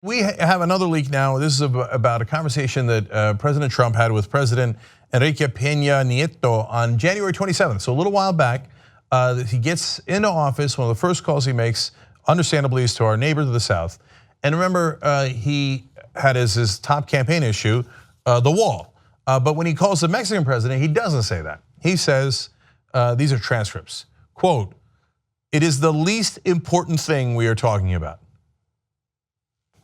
We have another leak now. This is about a conversation that President Trump had with President Enrique Peña Nieto on January 27th. So a little while back, he gets into office. One of the first calls he makes, understandably, is to our neighbor to the south. And remember, he had as his top campaign issue the wall. But when he calls the Mexican president, he doesn't say that. He says, these are transcripts, quote, "It is the least important thing we are talking about."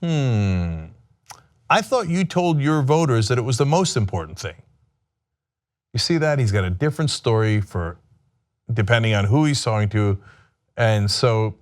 I thought you told your voters that it was the most important thing. You see that? He's got a different story for depending on who he's talking to. And so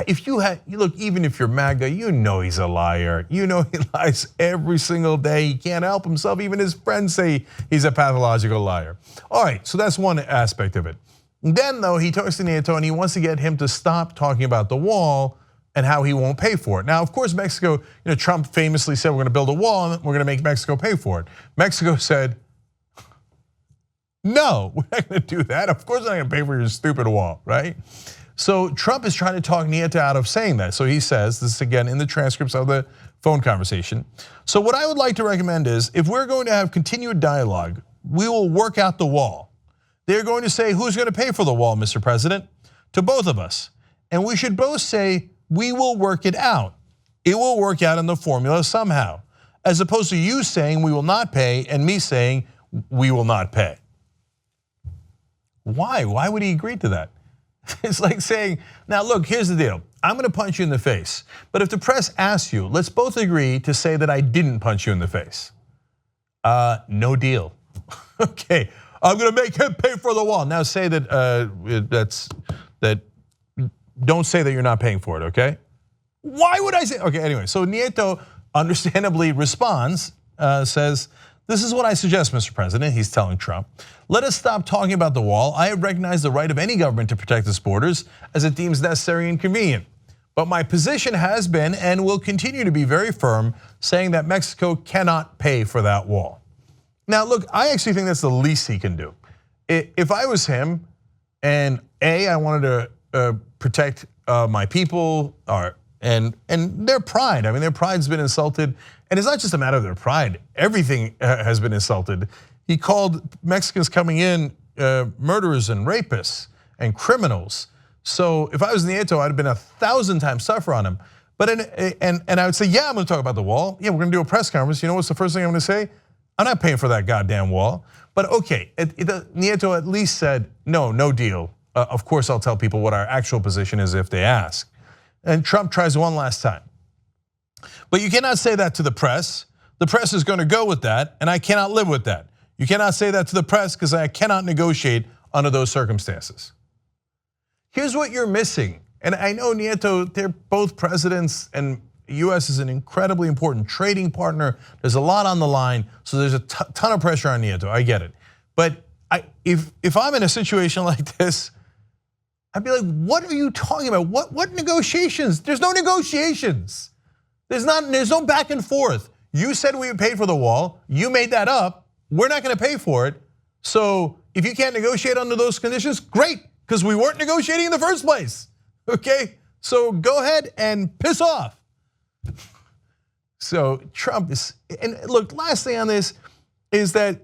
if you look, even if you're MAGA, you know he's a liar. You know he lies every single day. He can't help himself. Even his friends say he's a pathological liar. All right, so that's one aspect of it. Then though, he talks to Nieto and he wants to get him to stop talking about the wall and how he won't pay for it. Now, of course, Mexico, Trump famously said we're gonna build a wall and we're gonna make Mexico pay for it. Mexico said, no, we're not gonna do that. Of course I'm not gonna pay for your stupid wall, right? So Trump is trying to talk Nieto out of saying that. So he says, this is again in the transcripts of the phone conversation. So what I would like to recommend is, if we're going to have continued dialogue, we will work out the wall. They're going to say, who's gonna pay for the wall, Mr. President? To both of us. And we should both say, we will work it out. It will work out in the formula somehow. As opposed to you saying we will not pay and me saying we will not pay. Why? Why would he agree to that? It's like saying, now look, here's the deal. I'm gonna punch you in the face. But if the press asks you, let's both agree to say that I didn't punch you in the face. No deal. Okay, I'm gonna make him pay for the wall. Now say that don't say that you're not paying for it, okay? Why would I say, okay, anyway, so Nieto understandably responds, says, this is what I suggest, Mr. President, he's telling Trump. Let us stop talking about the wall. I recognize the right of any government to protect its borders as it deems necessary and convenient. But my position has been and will continue to be very firm, saying that Mexico cannot pay for that wall. Now look, I actually think that's the least he can do. If I was him and I wanted to protect my people and their pride. I mean, their pride's been insulted, and it's not just a matter of their pride. Everything has been insulted. He called Mexicans coming in murderers and rapists and criminals. So if I was Nieto, I'd have been 1,000 times tougher on him. But and I would say, yeah, I'm going to talk about the wall. Yeah, we're going to do a press conference. You know what's the first thing I'm going to say? I'm not paying for that goddamn wall. But okay, Nieto at least said, no deal. Of course, I'll tell people what our actual position is if they ask. And Trump tries one last time. But you cannot say that to the press. The press is going to go with that, and I cannot live with that. You cannot say that to the press because I cannot negotiate under those circumstances. Here's what you're missing. And I know Nieto, they're both presidents, and US is an incredibly important trading partner. There's a lot on the line, so there's a ton of pressure on Nieto, I get it. But if I'm in a situation like this, I'd be like, what are you talking about? What negotiations? There's no negotiations. There's no back and forth. You said we would pay for the wall. You made that up. We're not gonna pay for it. So if you can't negotiate under those conditions, great, because we weren't negotiating in the first place. Okay, so go ahead and piss off. So Trump is, and look, last thing on this is that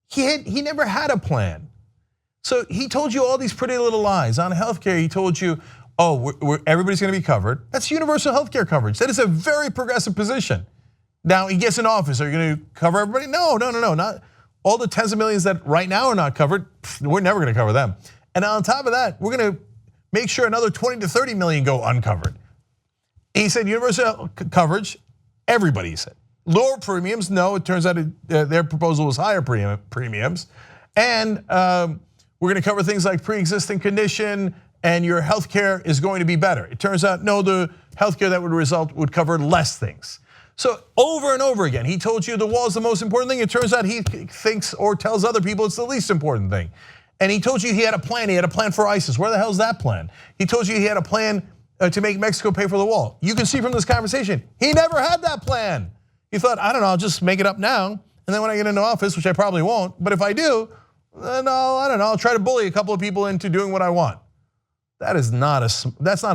he never had a plan. So he told you all these pretty little lies. On healthcare, he told you, everybody's gonna be covered. That's universal healthcare coverage. That is a very progressive position. Now he gets in office, are you gonna cover everybody? No, not all the tens of millions that right now are not covered, we're never gonna cover them. And on top of that, we're gonna make sure another 20 to 30 million go uncovered. He said universal coverage, everybody said. Lower premiums, no, it turns out their proposal was higher premiums. And we're gonna cover things like pre-existing condition, and your healthcare is going to be better. It turns out, no, the healthcare that would cover less things. So over and over again, he told you the wall is the most important thing. It turns out he thinks or tells other people it's the least important thing. And he told you he had a plan for ISIS. Where the hell is that plan? He told you he had a plan to make Mexico pay for the wall. You can see from this conversation, he never had that plan. He thought, I don't know, I'll just make it up now. And then when I get into office, which I probably won't, but if I do, then I'll try to bully a couple of people into doing what I want. That's not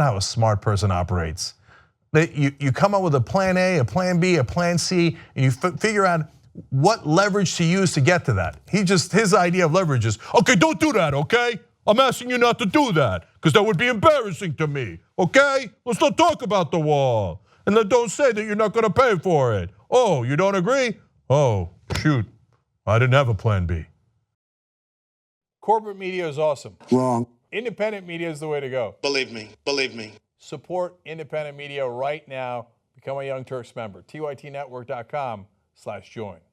how a smart person operates. that you come up with a plan A, a plan B, a plan C, and you figure out what leverage to use to get to that. His idea of leverage is, okay, don't do that, okay? I'm asking you not to do that, because that would be embarrassing to me, okay? Let's not talk about the wall. And then don't say that you're not gonna pay for it. Oh, you don't agree? Oh, shoot, I didn't have a plan B. Corporate media is awesome. Wrong. Independent media is the way to go. Believe me, believe me. Support independent media right now. Become a Young Turks member. TYTnetwork.com/join.